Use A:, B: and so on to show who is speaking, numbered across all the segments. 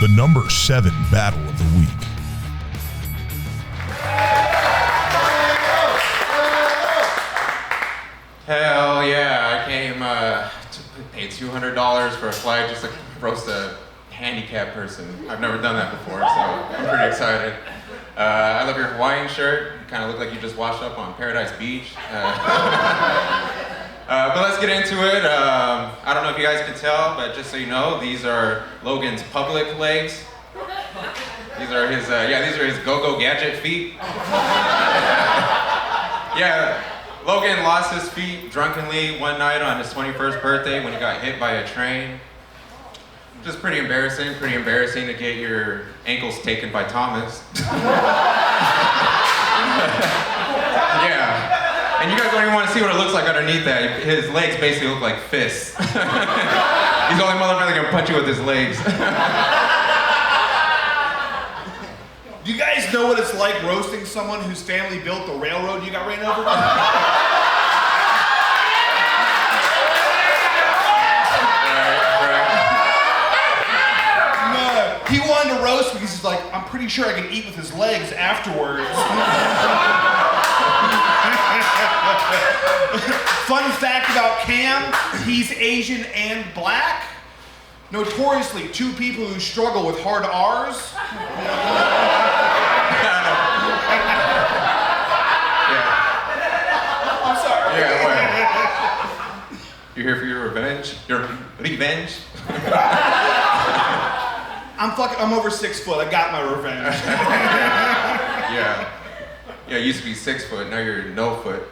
A: the number 7 battle of the week.
B: Hell yeah, I came to pay $200 for a flight just to roast a handicapped person. I've never done that before, so I'm pretty excited. I love your Hawaiian shirt. You kind of look like you just washed up on Paradise Beach. But let's get into it. I don't know if you guys can tell, but just so you know, these are Logan's public legs. These are his, these are his go-go gadget feet. Yeah, Logan lost his feet drunkenly one night on his 21st birthday when he got hit by a train. Just pretty embarrassing to get your ankles taken by Thomas. Yeah. And you guys don't even want to see what it looks like underneath that. His legs basically look like fists. He's the only motherfucker that can punch you with his legs.
C: Do you guys know what it's like roasting someone whose family built the railroad you got ran over? No, he wanted to roast because he's like, I'm pretty sure I can eat with his legs afterwards. Fun fact about Cam, he's Asian and black. Notoriously, 2 people who struggle with hard R's. I'm sorry.
B: Yeah, what? You're here for your revenge? Your revenge?
C: I'm over 6 foot. I got my revenge.
B: Yeah. Yeah, you used to be 6 foot, now you're no foot.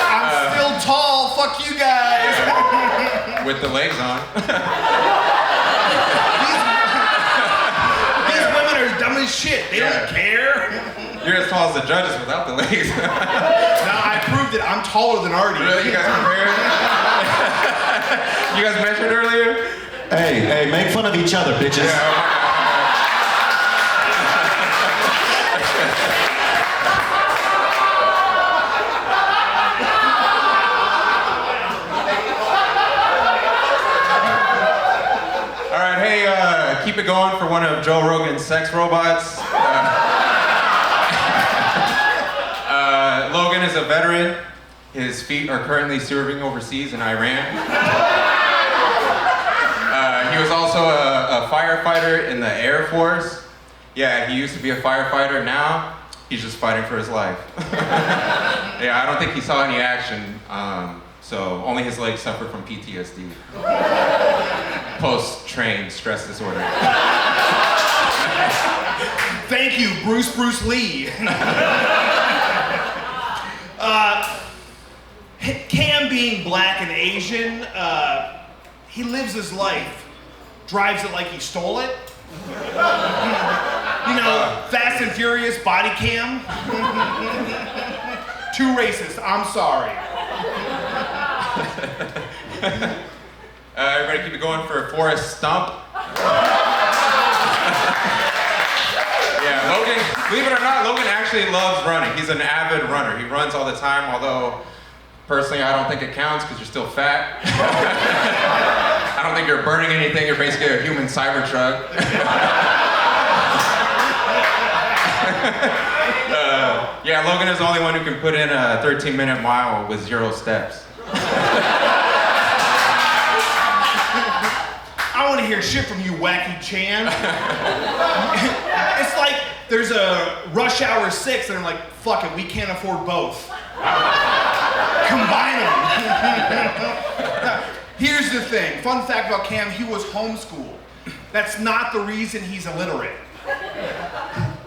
C: I'm still tall, fuck you guys.
B: Yeah. With the legs on.
C: These women are dumb as shit. They don't care.
B: You're as tall as the judges without the legs.
C: No, I proved it. I'm taller than Artie.
B: Really? You guys compared? You guys measured earlier?
D: Hey, make fun of each other, bitches.
B: Yeah. Keep it going for one of Joe Rogan's sex robots. Logan is a veteran. His feet are currently serving overseas in Iran. He was also a firefighter in the Air Force. Yeah, he used to be a firefighter. Now, he's just fighting for his life. Yeah, I don't think he saw any action. So only his legs suffered from PTSD. Post-train stress disorder.
C: Thank you, Bruce Lee. Cam being black and Asian, he lives his life, drives it like he stole it. You know, Fast and Furious body cam. Too racist, I'm sorry.
B: Everybody keep it going for Forrest Stump. Yeah, Logan, believe it or not, Logan actually loves running. He's an avid runner. He runs all the time, although personally I don't think it counts because you're still fat. I don't think you're burning anything. You're basically a human Cybertruck. Yeah, Logan is the only one who can put in a 13-minute mile with 0 steps.
C: I want to hear shit from you, Wacky Chan. It's like there's a Rush Hour 6 and I'm like, fuck it, we can't afford both. Combine them. Here's the thing, fun fact about Cam, he was homeschooled. That's not the reason he's illiterate.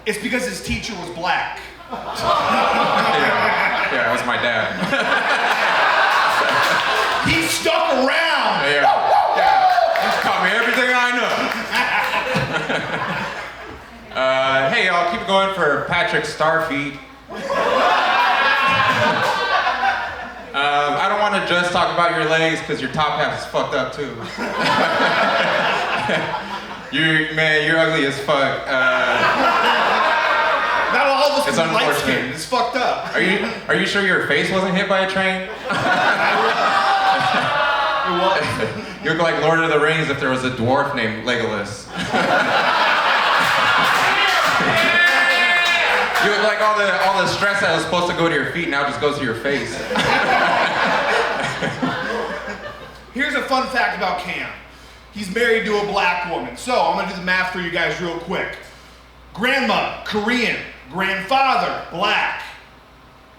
C: It's because his teacher was black.
B: Yeah, it was my dad.
C: He stuck around.
B: Yeah. Taught me everything I know. Hey, y'all, keep it going for Patrick Starfeet. I don't want to just talk about your legs because your top half is fucked up too. You're ugly as fuck.
C: Not all of us
B: It's
C: can be light
B: unfortunate.
C: skinned. It's fucked up.
B: Are you sure your face wasn't hit by a train?
C: It was.
B: You look like Lord of the Rings if there was a dwarf named Legolas. You look like all the stress that was supposed to go to your feet now just goes to your face.
C: Here's a fun fact about Cam. He's married to a black woman. So I'm gonna do the math for you guys real quick. Grandma, Korean. Grandfather, black.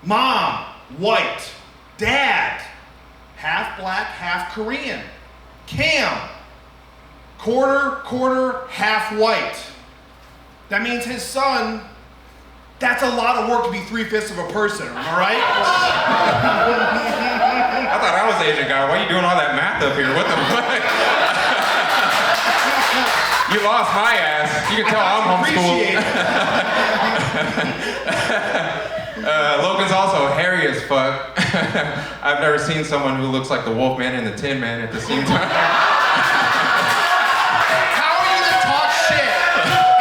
C: Mom, white. Dad, half black, half Korean. Cam, quarter, half white. That means his son, that's a lot of work to be 3/5 of a person, am I right?
B: I thought I was the Asian guy. Why are you doing all that math up here? What the fuck? You lost my ass. You can tell I'm homeschooled. Logan's also hairy as fuck. I've never seen someone who looks like the Wolfman and the Tin Man at the same time.
C: How are you gonna talk shit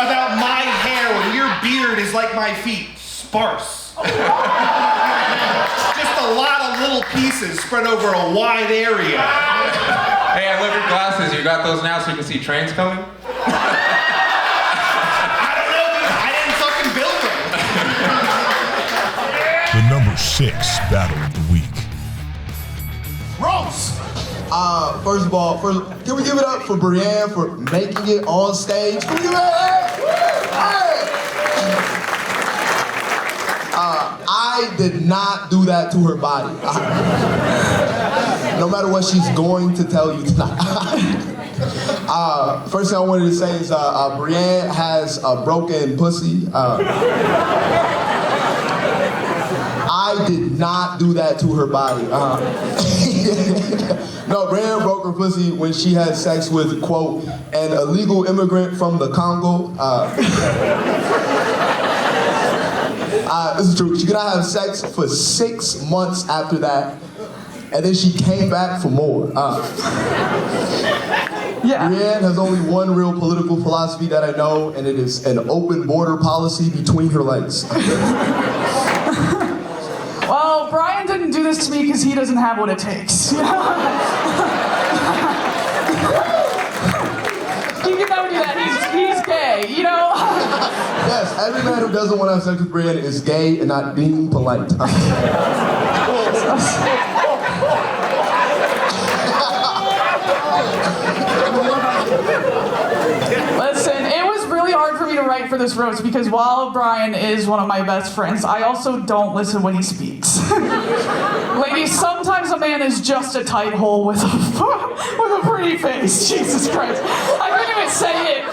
C: about my hair when your beard is like my feet? Sparse. Just a lot of little pieces spread over a wide area.
B: Hey, I love your glasses. You got those now so you can see trains coming?
C: I don't know, dude. I didn't fucking build them.
A: The number 6 battle of the week.
C: Roast.
E: First of all, can we give it up for Brienne for making it on stage? Can we give it up? I did not do that to her body. No matter what she's going to tell you tonight. First thing I wanted to say is Brienne has a broken pussy. I did not do that to her body. No, Brienne broke her pussy when she had sex with, quote, an illegal immigrant from the Congo. This is true. She could not have sex for 6 months after that, and then she came back for more. Brienne has only one real political philosophy that I know, and it is an open border policy between her legs.
F: Well, Brian didn't do this to me because he doesn't have what it takes. He can never do that. He's gay, you know?
E: Yes, every man who doesn't want to have sex with Brienne is gay and not being polite.
F: Listen, it was really hard for me to write for this roast because while Brian is one of my best friends, I also don't listen when he speaks. Ladies, sometimes a man is just a tight hole with a pretty face. Jesus Christ. I couldn't even say it.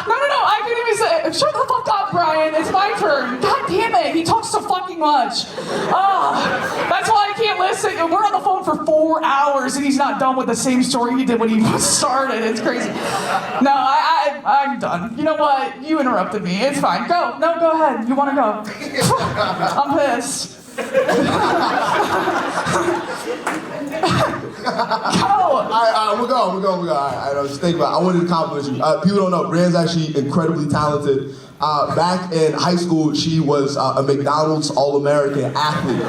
F: No, I couldn't even say it. Shut the fuck up, Brian. It's my turn. God damn it. He talks so fucking much. That's why I can't listen. We're on the phone for 4 hours and he's not done with the same story he did when he started. It's crazy. No, I'm done. You know what? You interrupted me. It's fine. Go. No, go ahead. You want to go? I'm pissed. Go.
E: We'll go. All right, just think about it. I wanted to compliment you. People don't know, Brienne's actually incredibly talented. Back in high school, she was a McDonald's All-American athlete.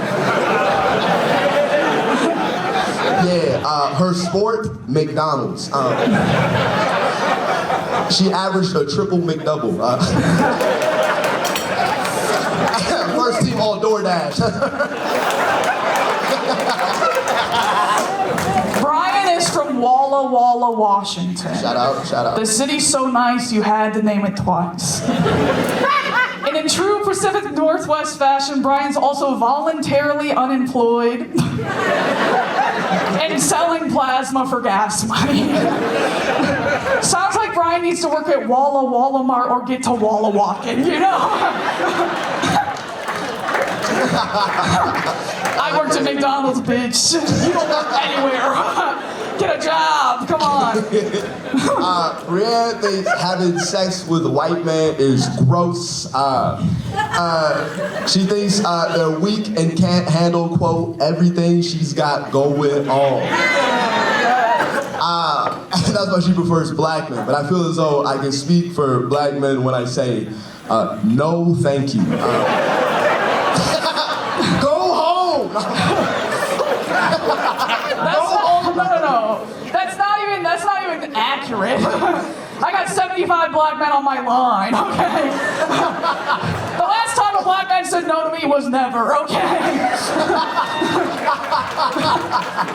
E: Her sport, McDonald's. She averaged a triple McDouble. First team all DoorDash.
F: Brian is from Walla Walla, Washington.
E: Shout out.
F: The city's so nice you had to name it twice. And in true Pacific Northwest fashion, Brian's also voluntarily unemployed and selling plasma for gas money. Sounds like Brian needs to work at Walla Walla Mart or get to Walla Walkin', you know? I worked at McDonald's, bitch. You don't work anywhere. Get a job, come on.
E: Brienne thinks having sex with a white man is gross. She thinks they're weak and can't handle, quote, everything she's got going on. That's why she prefers black men. But I feel as though I can speak for black men when I say, no thank you. Go home!
F: No. accurate. I got 75 black men on my line, okay? The last time a black man said no to me was never, okay?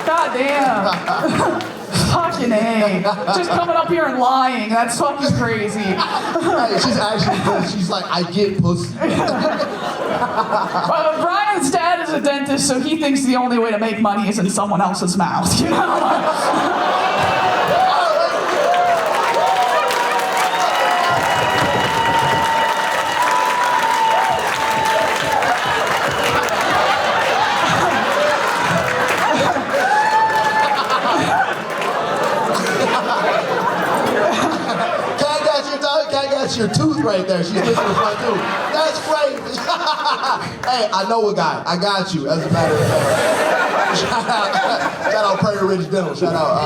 F: God damn. Fucking A. Just coming up here and lying, that's fucking crazy.
E: Hey, she's actually good. She's like, I get pussy.
F: Brian's dad is a dentist, so he thinks the only way to make money is in someone else's mouth, you know?
E: Your tooth right there. She's missing the front tooth. That's great. Hey, I know a guy. I got you. As a matter of fact. Shout out Prairie Ridge Dental. Shout out.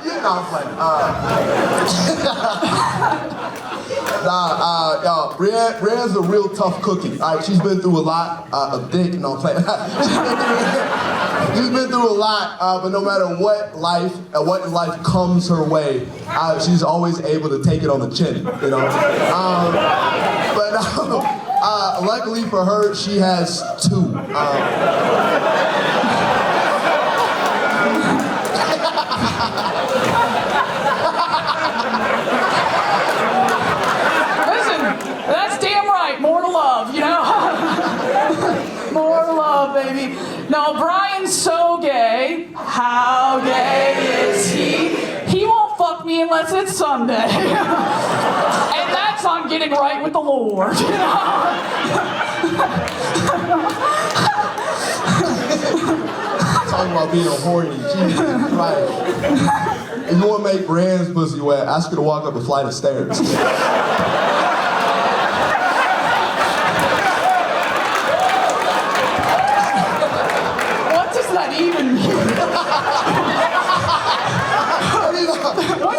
E: Yeah, I'm playing. Y'all, Brienne's a real tough cookie. All right, she's been through a lot of dick. No, I'm playing. She's been through a lot, but no matter what in life comes her way, she's always able to take it on the chin, you know. But luckily for her, she has two.
F: Listen, that's damn right. More love, you know. More love, baby. No, Brian's so gay. How gay is he? He won't fuck me unless it's Sunday. And that's on getting right with the Lord, you know?
E: Talking about being horny. Jesus Christ. If you want to make Brienne's pussy wet, ask her to walk up a flight of stairs.
F: Even mean? When's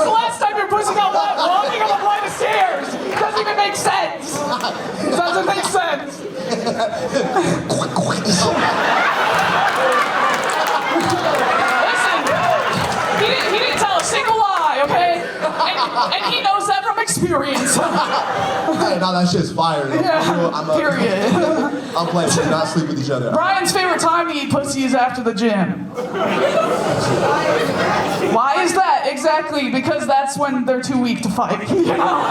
F: the last time your pussy got wet walking up a flight of stairs? Doesn't even make sense. Doesn't make sense. Listen, he didn't tell a single lie, okay? And he knows that from experience.
E: Hey, now that shit's fire.
F: Yeah, period.
E: I'm playing. We do not sleep with each other.
F: Brian's favorite time to eat pussy is after the gym. Why is that? Exactly, because that's when they're too weak to fight. You know?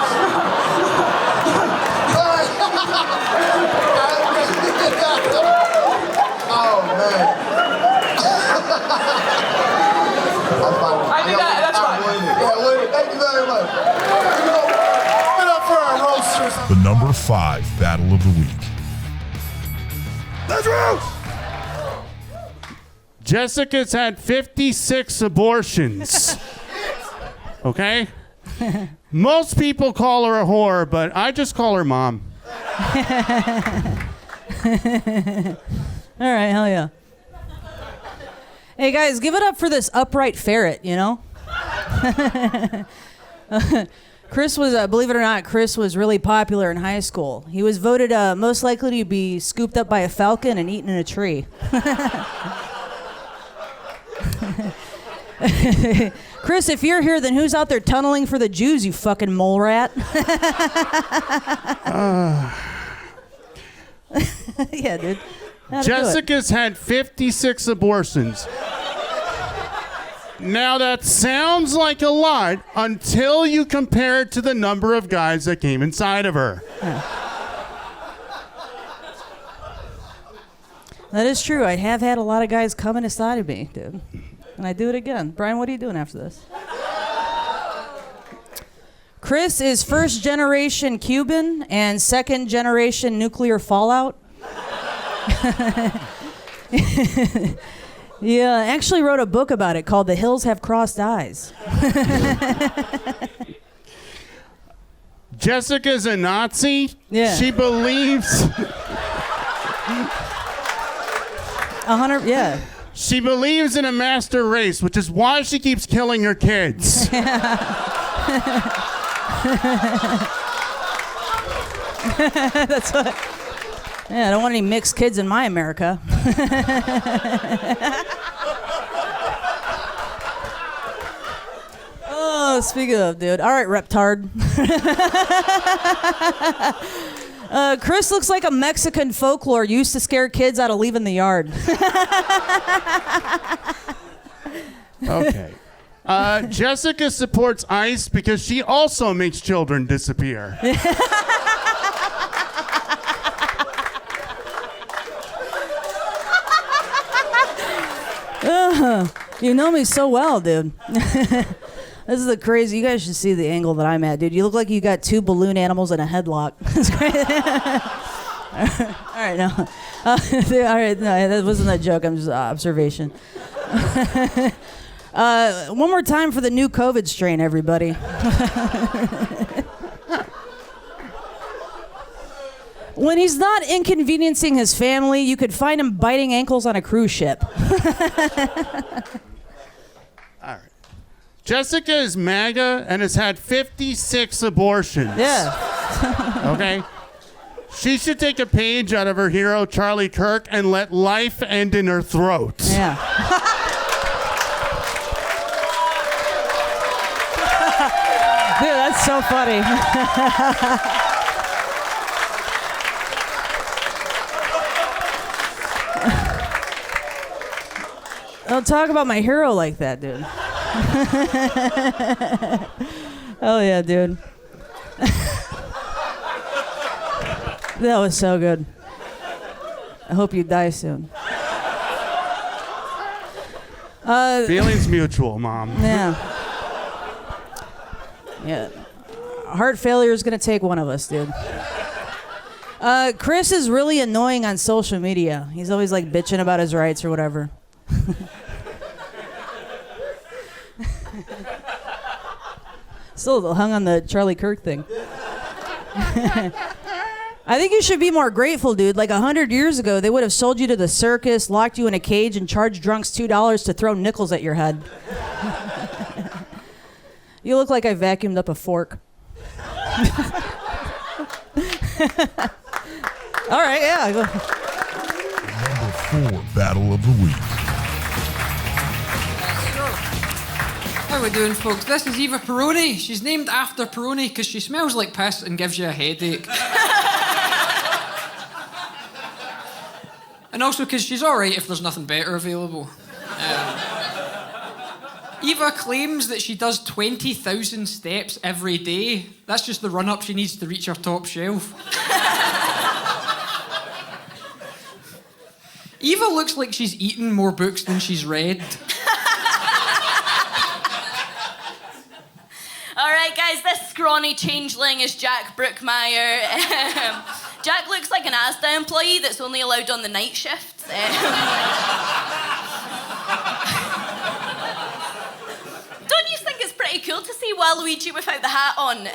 E: Oh, man.
F: I did that, that's fine.
E: Thank you very much. Give it up for our roasters.
A: The number 5 battle of the week.
E: Let's roast!
G: Jessica's had 56 abortions. Okay? Most people call her a whore, but I just call her mom.
H: All right, hell yeah. Hey guys, give it up for this upright ferret, you know? Chris was, believe it or not, Chris was really popular in high school. He was voted most likely to be scooped up by a falcon and eaten in a tree. Chris, if you're here, then who's out there tunneling for the Jews, you fucking mole rat? Yeah, dude.
G: Jessica's had 56 abortions. Now that sounds like a lot until you compare it to the number of guys that came inside of her.
H: That is true. I have had a lot of guys come inside of me, dude. And I do it again. Brian, what are you doing after this? Chris is first generation Cuban and second generation nuclear fallout. Yeah, I actually wrote a book about it called The Hills Have Crossed Eyes.
G: Jessica's a Nazi.
H: Yeah.
G: She believes...
H: 100, yeah.
G: She believes in a master race, which is why she keeps killing her kids.
H: That's what... Yeah, I don't want any mixed kids in my America. Oh, speaking of, dude. All right, reptard. Chris looks like a Mexican folklore used to scare kids out of leaving the yard.
G: Okay. Jessica supports ICE because she also makes children disappear.
H: You know me so well, dude. This is the crazy. You guys should see the angle that I'm at, dude. You look like you got two balloon animals in a headlock. It's great. All right, no. All right, no, that wasn't a joke. I'm just observation. One more time for the new COVID strain, everybody. When he's not inconveniencing his family, you could find him biting ankles on a cruise ship.
G: All right. Jessica is MAGA and has had 56 abortions.
H: Yeah.
G: Okay? She should take a page out of her hero, Charlie Kirk, and let life end in her throat.
H: Yeah. Dude, that's so funny. Don't talk about my hero like that, dude. Hell yeah, dude. That was so good. I hope you die soon.
G: Feelings mutual, Mom.
H: Yeah. Yeah. Heart failure is going to take one of us, dude. Chris is really annoying on social media. He's always like bitching about his rights or whatever. Still hung on the Charlie Kirk thing. I think you should be more grateful, dude. Like 100 years ago, they would have sold you to the circus, locked you in a cage, and charged drunks $2 to throw nickels at your head. You look like I vacuumed up a fork. All right, yeah.
A: Number 4 Battle of the Week.
I: How we doing, folks? This is Eva Peroni. She's named after Peroni because she smells like piss and gives you a headache. And also because she's alright if there's nothing better available. Eva claims that she does 20,000 steps every day. That's just the run-up she needs to reach her top shelf. Eva looks like she's eaten more books than she's read.
J: All right, guys, this scrawny changeling is Jack Brookmeyer. Jack looks like an Asda employee that's only allowed on the night shift. Don't you think it's pretty cool to see Waluigi without the hat on?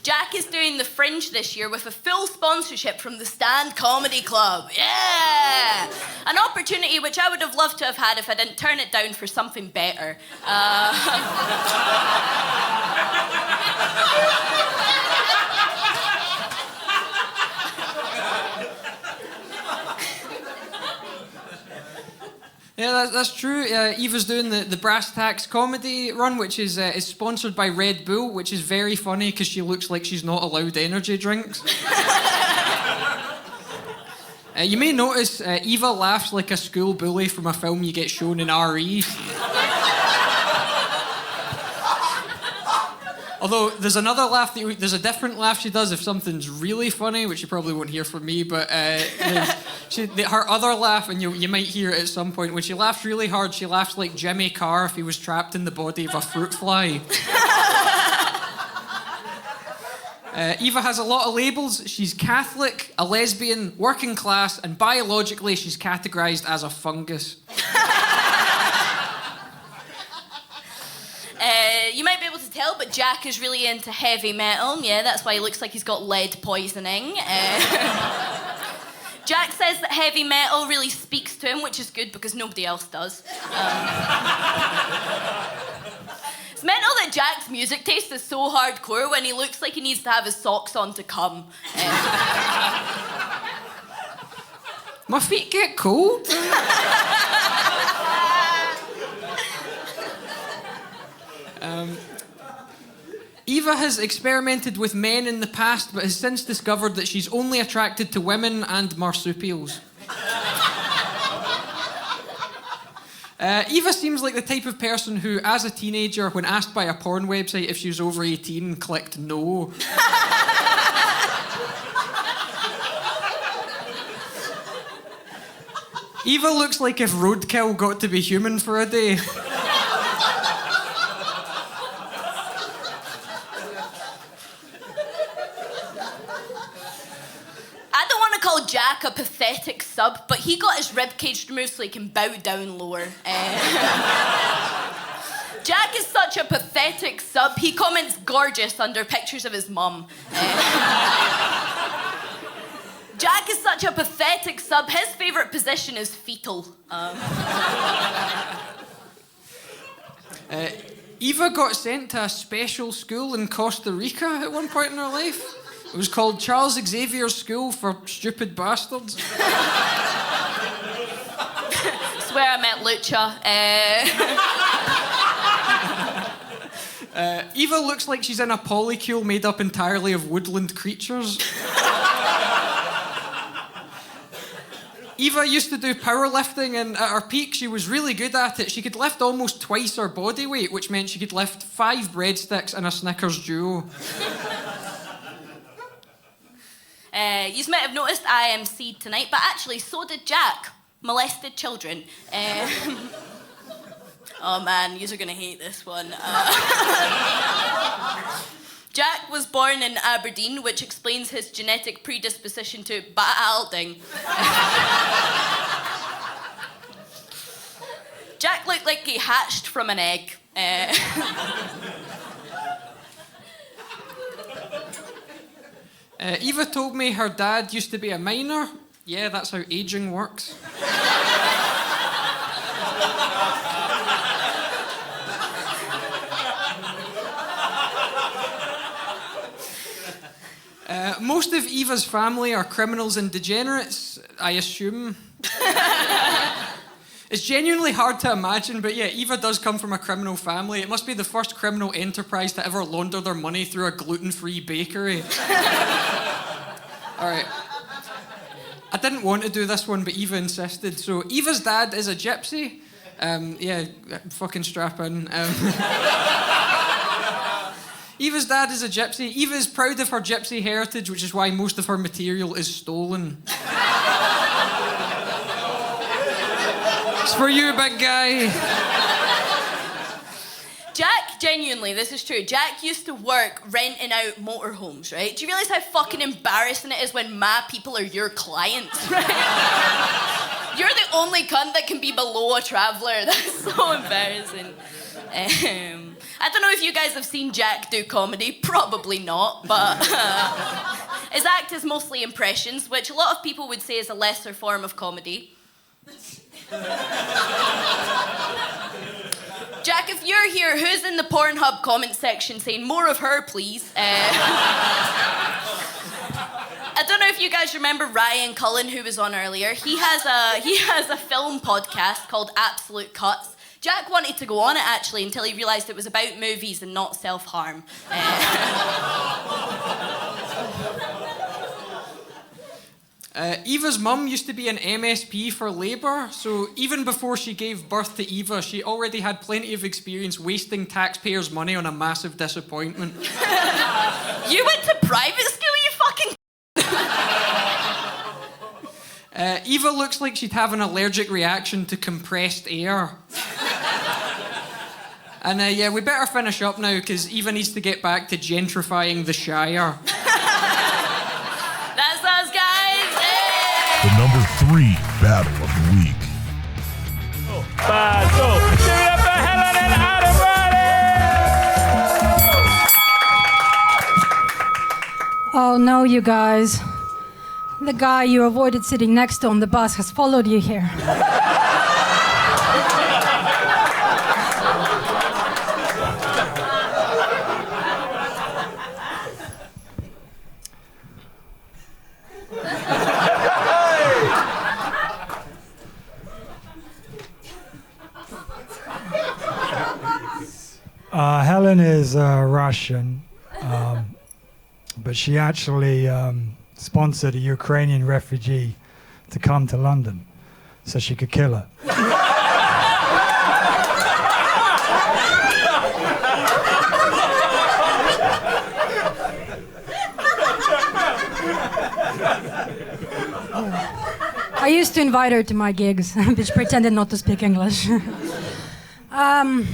J: Jack is doing the Fringe this year with a full sponsorship from the Stand Comedy Club. Yeah! An opportunity which I would have loved to have had if I didn't turn it down for something better.
I: Yeah, that's true. Eva's doing the Brass Tacks comedy run, which is sponsored by Red Bull, which is very funny because she looks like she's not allowed energy drinks. You may notice Eva laughs like a school bully from a film you get shown in RE. Although there's another laugh, there's a different laugh she does if something's really funny, which you probably won't hear from me, but her other laugh, and you might hear it at some point, when she laughs really hard, she laughs like Jimmy Carr if he was trapped in the body of a fruit fly. Eva has a lot of labels. She's Catholic, a lesbian, working class, and biologically she's categorized as a fungus.
J: You might be able to tell, but Jack is really into heavy metal. Yeah, that's why he looks like he's got lead poisoning. Jack says that heavy metal really speaks to him, which is good because nobody else does. It's mental that Jack's music taste is so hardcore when he looks like he needs to have his socks on to come.
I: My feet get cold. Eva has experimented with men in the past, but has since discovered that she's only attracted to women and marsupials. Eva seems like the type of person who, as a teenager, when asked by a porn website if she was over 18, clicked no. Eva looks like if roadkill got to be human for a day.
J: I don't want to call Jack a pathetic sub, but he got his ribcage removed so he can bow down lower. Jack is such a pathetic sub, he comments gorgeous under pictures of his mum. Jack is such a pathetic sub, his favourite position is fetal.
I: Eva got sent to a special school in Costa Rica at one point in her life. It was called Charles Xavier's School for Stupid Bastards.
J: Swear I met Lucha.
I: Eva looks like she's in a polycule made up entirely of woodland creatures. Eva used to do powerlifting, and at her peak, she was really good at it. She could lift almost twice her body weight, which meant she could lift 5 breadsticks and a Snickers duo.
J: You might have noticed I MC'd tonight, but actually so did Jack. Molested children. Oh man, yous are gonna hate this one. Jack was born in Aberdeen, which explains his genetic predisposition to balding. Jack looked like he hatched from an egg.
I: Eva told me her dad used to be a miner. Yeah, that's how aging works. Most of Eva's family are criminals and degenerates, I assume. It's genuinely hard to imagine, but yeah, Eva does come from a criminal family. It must be the first criminal enterprise to ever launder their money through a gluten-free bakery. All right. I didn't want to do this one, but Eva insisted. So Eva's dad is a gypsy. Yeah, fucking strap in. Eva's dad is a gypsy. Eva is proud of her gypsy heritage, which is why most of her material is stolen. It's for you, big guy.
J: Jack, genuinely, this is true. Jack used to work renting out motorhomes, right? Do you realise how fucking embarrassing it is when my people are your clients, right? You're the only cunt that can be below a traveller. That's so embarrassing. I don't know if you guys have seen Jack do comedy. Probably not, but his act is mostly impressions, which a lot of people would say is a lesser form of comedy. Jack, if you're here, who's in the Pornhub comment section saying more of her, please? I don't know if you guys remember Ryan Cullen, who was on earlier. He has a film podcast called Absolute Cuts. Jack wanted to go on it, actually, until he realised it was about movies and not self-harm.
I: Eva's mum used to be an MSP for Labour, so even before she gave birth to Eva, she already had plenty of experience wasting taxpayers' money on a massive disappointment.
J: You went to private school, you fucking...
I: Eva looks like she'd have an allergic reaction to compressed air. And yeah, we better finish up now, because Eva needs to get back to gentrifying the Shire.
J: That's us, guys!
A: The number 3 battle of the week.
K: Paso. Give it up for Helen and Adamari!
L: Oh no, you guys. The guy you avoided sitting next to on the bus has followed you here.
K: Helen is Russian.
M: but she actually sponsored a Ukrainian refugee to come to London so she could kill her.
L: I used to invite her to my gigs, which pretended not to speak English. Adam,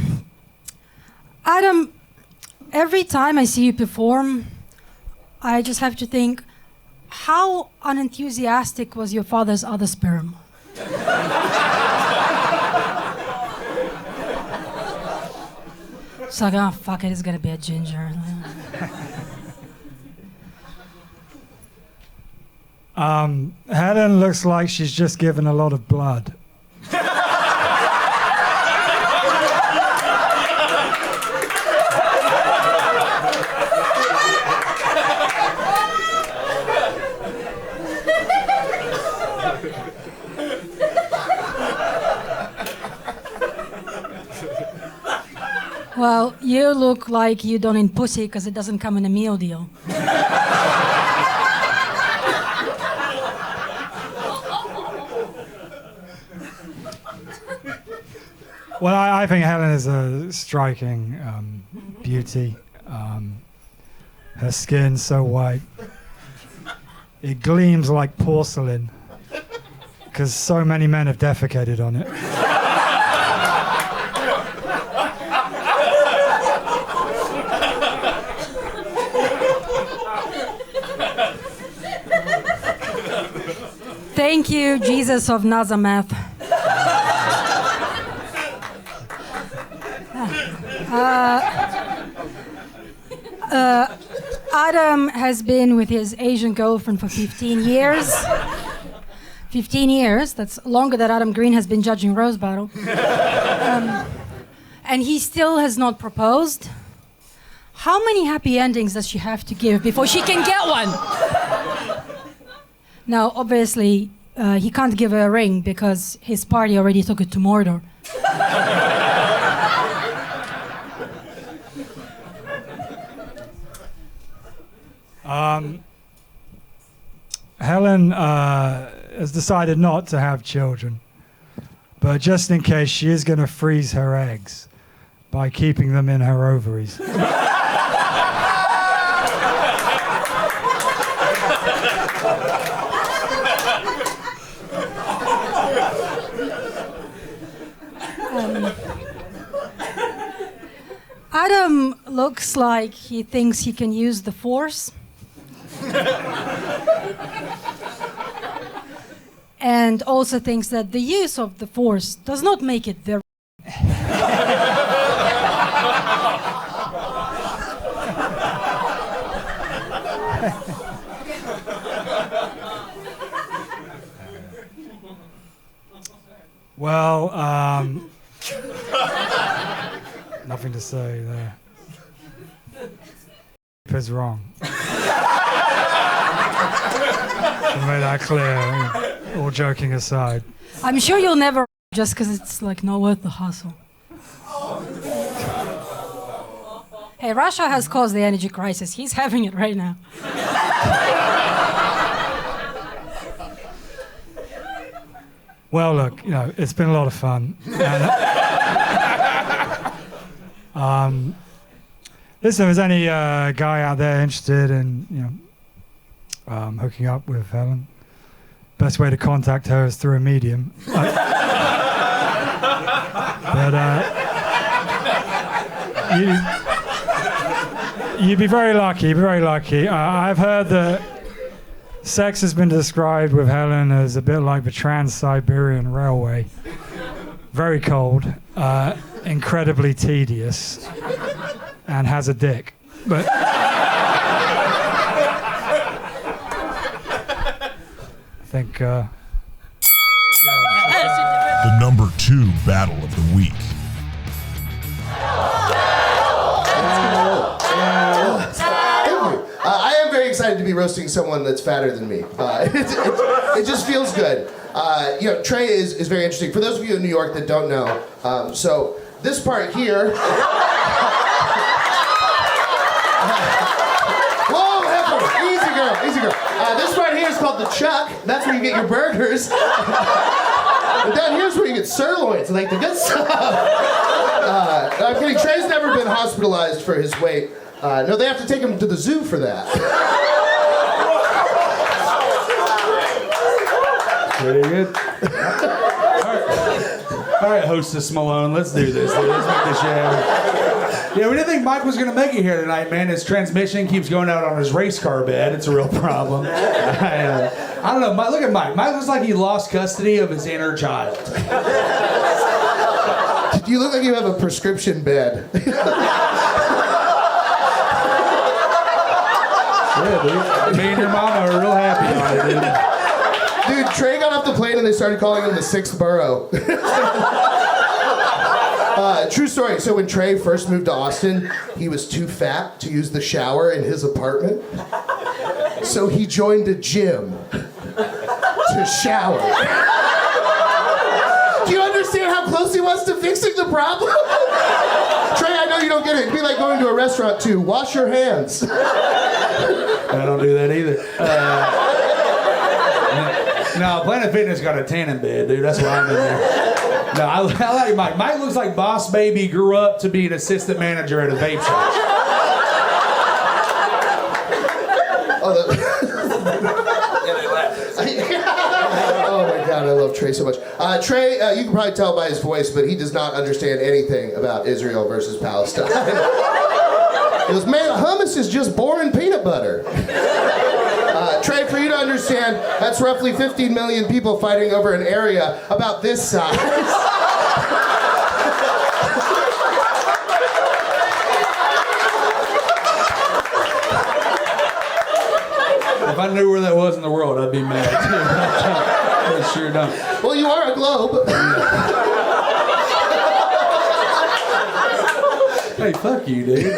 L: every time I see you perform, I just have to think, how unenthusiastic was your father's other sperm? It's like, oh, fuck it, it's gonna be a ginger.
M: Helen looks like she's just given a lot of blood.
L: Well, you look like you don't eat pussy because it doesn't come in a meal deal.
M: Well, I think Helen is a striking beauty. Her skin's so white. It gleams like porcelain because so many men have defecated on it.
L: Thank you, Jesus of Nazareth. Adam has been with his Asian girlfriend for 15 years. 15 years, that's longer than Adam Green has been judging roastbattle. And he still has not proposed. How many happy endings does she have to give before she can get one? Now, obviously, he can't give her a ring because his party already took it to Mordor.
M: Helen has decided not to have children, but just in case, she is going to freeze her eggs by keeping them in her ovaries.
L: Adam looks like he thinks he can use the Force. And also thinks that the use of the Force does not make it very...
M: Well, nothing to say there. Is wrong. I made that clear, all joking aside.
L: I'm sure you'll never just because it's like not worth the hustle. Hey, Russia has caused the energy crisis. He's having it right now.
M: Well, look, it's been a lot of fun. And, listen, if there's any guy out there interested in, hooking up with Helen, best way to contact her is through a medium. But you'd be very lucky. I've heard that sex has been described with Helen as a bit like the Trans-Siberian Railway. Very cold, incredibly tedious, and has a dick. But I think
A: the number 2 battle of the week.
N: I am very excited to be roasting someone that's fatter than me. It just feels good. Trey is very interesting. For those of you in New York that don't know, so this part here. Whoa, heifer! Crazy girl. This right here is called the Chuck. That's where you get your burgers. And down here's where you get sirloins, like the good stuff. I'm kidding. Trey's never been hospitalized for his weight. No, they have to take him to the zoo for that.
O: Pretty good. All right, hostess Malone, let's do this. Let's make this shit happen. Yeah, we didn't think Mike was going to make it here tonight, man. His transmission keeps going out on his race car bed. It's a real problem. I don't know. Look at Mike. Mike looks like he lost custody of his inner child.
N: You look like you have a prescription bed.
O: Yeah, dude. Me and your mama are real happy on it, dude.
N: Dude, Trey got off the plane and they started calling him the sixth borough. True story. So when Trey first moved to Austin, he was too fat to use the shower in his apartment. So he joined a gym to shower. Do you understand how close he was to fixing the problem? Trey, I know you don't get it. It'd be like going to a restaurant too. Wash your hands.
O: I don't do that either. No, Planet Fitness got a tanning bed, dude. That's why I'm in there. No, I like Mike. Mike looks like Boss Baby grew up to be an assistant manager at a vape shop.
N: Oh my God, I love Trey so much. Trey, you can probably tell by his voice, but he does not understand anything about Israel versus Palestine. He goes, man, hummus is just boring peanut butter. Trey, for you to understand, that's roughly 15 million people fighting over an area about this size.
O: If I knew where that was in the world, I'd be mad too. I sure don't.
N: Well, you are a globe.
O: Hey, fuck you, dude.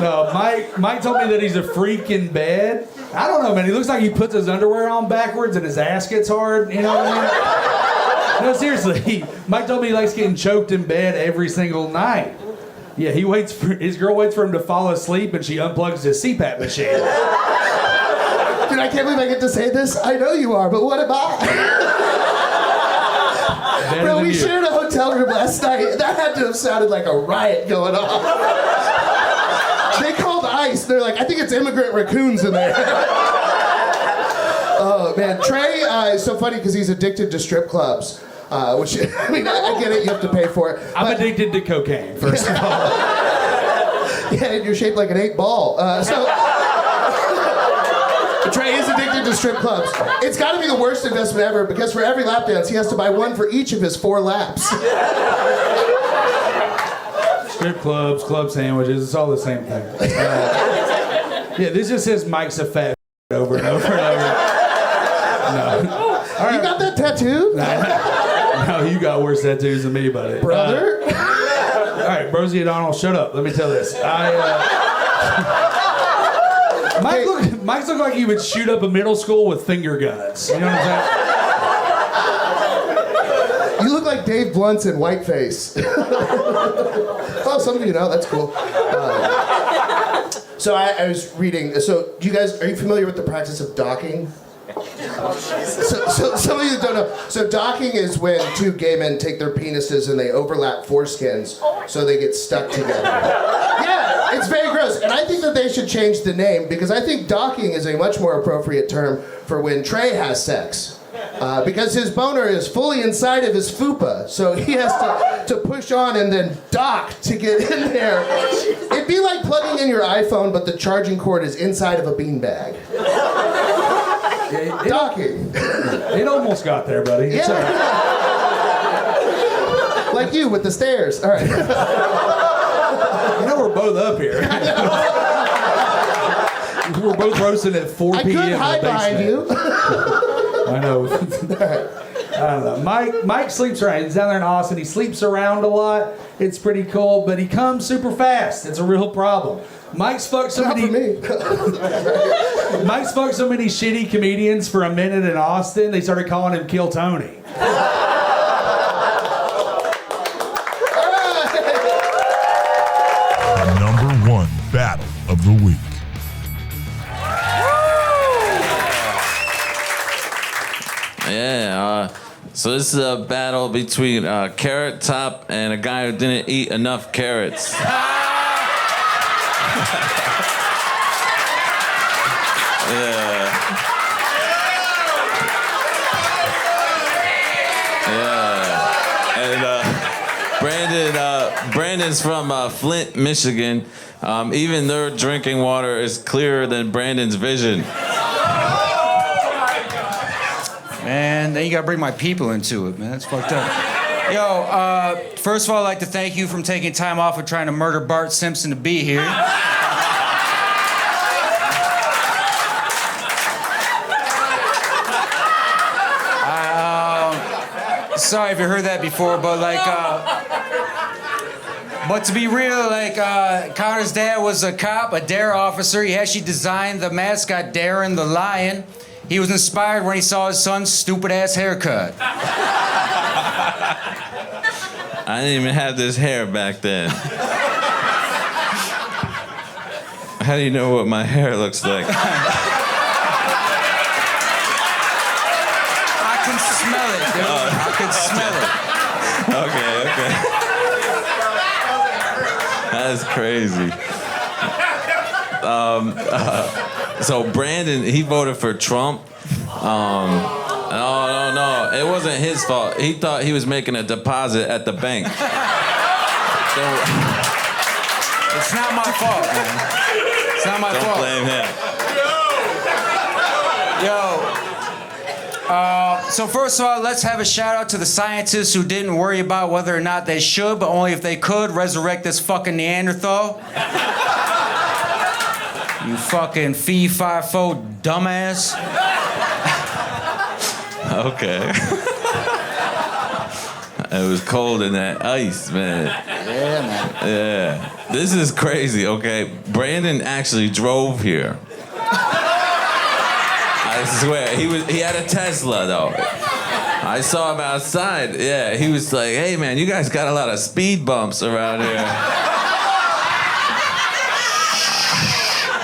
O: No, Mike told me that he's a freak in bed. I don't know, man. He looks like he puts his underwear on backwards and his ass gets hard. You know what I mean? No, seriously. Mike told me he likes getting choked in bed every single night. Yeah, his girl waits for him to fall asleep and she unplugs his CPAP machine.
N: Dude, I can't believe I get to say this. I know you are, but what am I? Bro, we shared a hotel room last night. That had to have sounded like a riot going on. They called ICE. They're like, I think it's immigrant raccoons in there. Oh, man. Trey is so funny because he's addicted to strip clubs. Which, I mean, I get it. You have to pay for it.
O: I'm addicted to cocaine, first of all.
N: Yeah, and you're shaped like an 8-ball. Trey is addicted to strip clubs. It's got to be the worst investment ever because for every lap dance, he has to buy one for each of his 4 laps.
O: Strip clubs, club sandwiches, it's all the same thing. Yeah, this just says Mike's a fat over and over and over. No.
N: All right. You got that tattoo?
O: No, you got worse tattoos than me, buddy.
N: Brother?
O: All right, Brosie O'Donnell, shut up. Let me tell this. Mike's look like he would shoot up a middle school with finger guns. You know what I'm saying?
N: You look like Dave Blunt's in Whiteface. Oh, some of you know. That's cool. So I was reading. So you guys, are you familiar with the practice of docking? So some of you don't know. So docking is when 2 gay men take their penises and they overlap foreskins so they get stuck together. Yeah, it's very gross. And I think that they should change the name because I think docking is a much more appropriate term for when Trey has sex. Because his boner is fully inside of his fupa, so he has to push on and then dock to get in there. It'd be like plugging in your iPhone, but the charging cord is inside of a beanbag. Docking.
O: It almost got there, buddy. It's all right.
N: Like you with the stairs. All right.
O: You know we're both up here. We're both roasting at 4 p.m.
N: I could hide behind you.
O: I know. I don't know. Mike sleeps around. He's down there in Austin. He sleeps around a lot. It's pretty cool, but he comes super fast. It's a real problem. Mike's fucked so many shitty comedians for a minute in Austin. They started calling him Kill Tony.
A: The number 1 battle of the week.
P: Yeah. So this is a battle between Carrot Top and a guy who didn't eat enough carrots. Brandon's from Flint, Michigan. Even their drinking water is clearer than Brandon's vision.
Q: Man, then you gotta bring my people into it, man. That's fucked up. Yo, first of all, I'd like to thank you for taking time off of trying to murder Bart Simpson to be here. Sorry if you heard that before, but but to be real, Connor's dad was a cop, a DARE officer. He actually designed the mascot Darren the Lion. He was inspired when he saw his son's stupid-ass haircut.
P: I didn't even have this hair back then. How do you know what my hair looks like?
Q: I can smell it, dude. I can smell it.
P: Okay. That's crazy. So Brandon, he voted for Trump. No. It wasn't his fault. He thought he was making a deposit at the bank.
Q: It's not my fault, man. It's not my fault.
P: Don't blame him.
Q: So first of all, let's have a shout out to the scientists who didn't worry about whether or not they should, but only if they could, resurrect this fucking Neanderthal. You fucking fee-fi-fo dumbass.
P: Okay. It was cold in that ice, man.
Q: Yeah, man.
P: Yeah. This is crazy, okay? Brandon actually drove here. I swear, he had a Tesla, though. I saw him outside. Yeah, he was like, hey, man, you guys got a lot of speed bumps around here.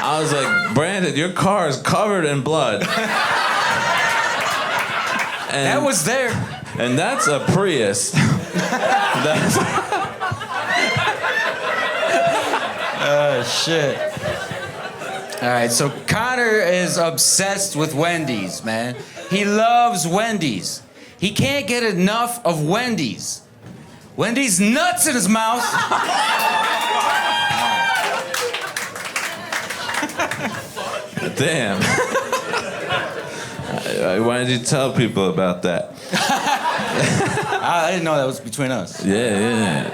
P: I was like, Brandon, your car is covered in blood. And,
Q: that was there.
P: And that's a Prius.
Q: Oh, shit. All right, so Connor is obsessed with Wendy's, man. He loves Wendy's. He can't get enough of Wendy's. Wendy's nuts in his mouth.
P: Damn. Why did you tell people about that?
Q: I didn't know that was between us.
P: Yeah.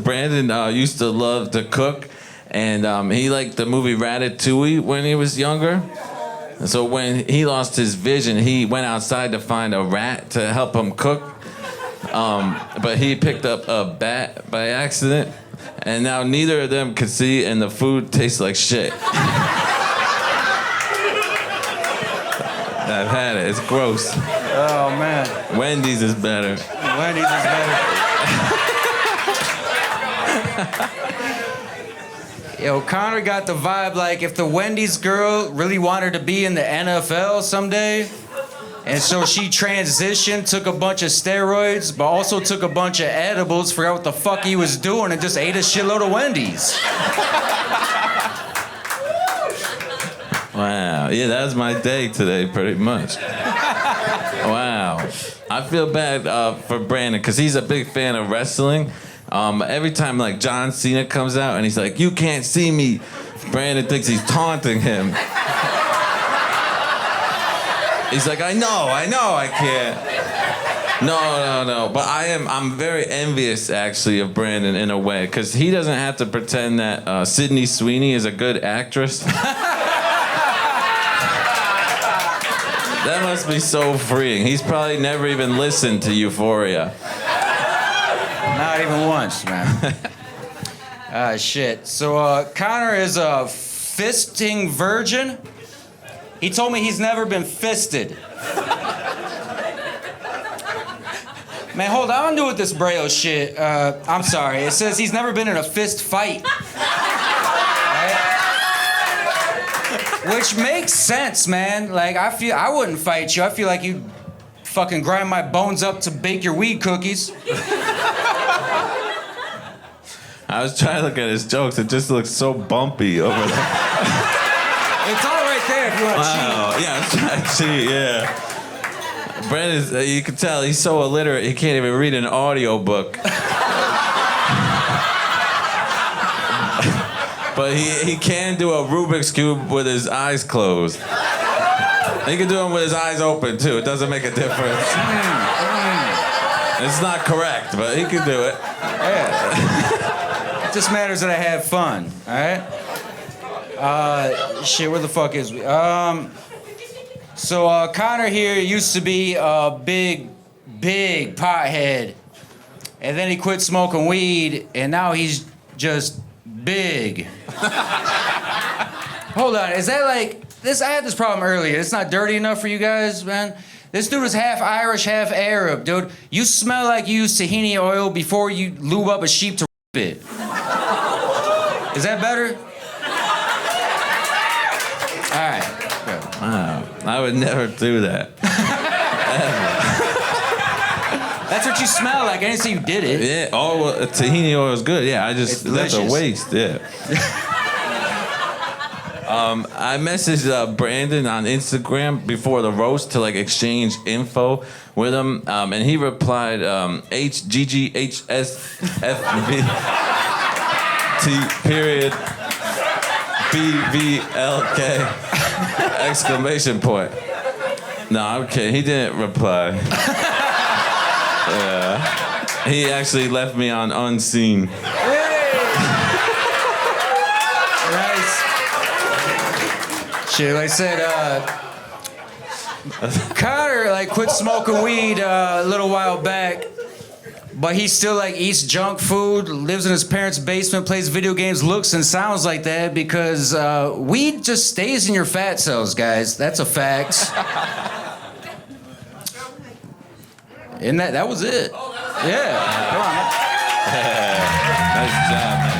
P: Brandon used to love to cook, and he liked the movie Ratatouille when he was younger. So when he lost his vision, he went outside to find a rat to help him cook. But he picked up a bat by accident, and now neither of them could see, and the food tastes like shit. I've had it. It's gross.
Q: Oh, man.
P: Wendy's is better.
Q: Wendy's is better. Yo, Connor got the vibe like if the Wendy's girl really wanted to be in the NFL someday, and so she transitioned, took a bunch of steroids, but also took a bunch of edibles, forgot what the fuck he was doing, and just ate a shitload of Wendy's.
P: Wow. Yeah, that was my day today, pretty much. Wow. I feel bad for Brandon, because he's a big fan of wrestling. Every time, like, John Cena comes out and he's like, you can't see me, Brandon thinks he's taunting him. He's like, I know, I can't. No. But I'm very envious, actually, of Brandon in a way, because he doesn't have to pretend that Sydney Sweeney is a good actress. That must be so freeing. He's probably never even listened to Euphoria.
Q: Not even once, man. Shit. So, Connor is a fisting virgin. He told me he's never been fisted. Man, hold on. I'm new with this Braille shit. I'm sorry. It says he's never been in a fist fight. Right? Which makes sense, man. Like, I wouldn't fight you. I feel like you'd fucking grind my bones up to bake your weed cookies.
P: I was trying to look at his jokes. It just looks so bumpy over there.
Q: It's all right there if you want to cheat.
P: Wow. Yeah, I'm trying to cheat, yeah. Brandon's, you can tell, he's so illiterate, he can't even read an audiobook. But he can do a Rubik's Cube with his eyes closed. He can do them with his eyes open, too. It doesn't make a difference. It's not correct, but he can do it.
Q: Yeah. It just matters that I have fun, all right? Shit, where the fuck is we? So Connor here used to be a big pothead. And then he quit smoking weed, and now he's just big. Hold on, is that like this? I had this problem earlier. It's not dirty enough for you guys, man. This dude is half Irish, half Arab, dude. You smell like you used tahini oil before you lube up a sheep to it. Is that better? All right. Good.
P: Wow, I would never do that.
Q: That's what you smell like. I didn't say you did it.
P: Yeah, tahini oil is good. Yeah, that's a waste. Yeah. I messaged Brandon on Instagram before the roast to like exchange info with him, and he replied HGGHSFBT_BVLK exclamation point. No, I'm kidding. He didn't reply. Yeah. He actually left me on unseen.
Q: Nice. Shit, like I said, Connor like quit smoking weed a little while back, but he still like eats junk food, lives in his parents' basement, plays video games, looks and sounds like that because weed just stays in your fat cells, guys. That's a fact. And that was it. Yeah. Come on.
P: Nice job, man.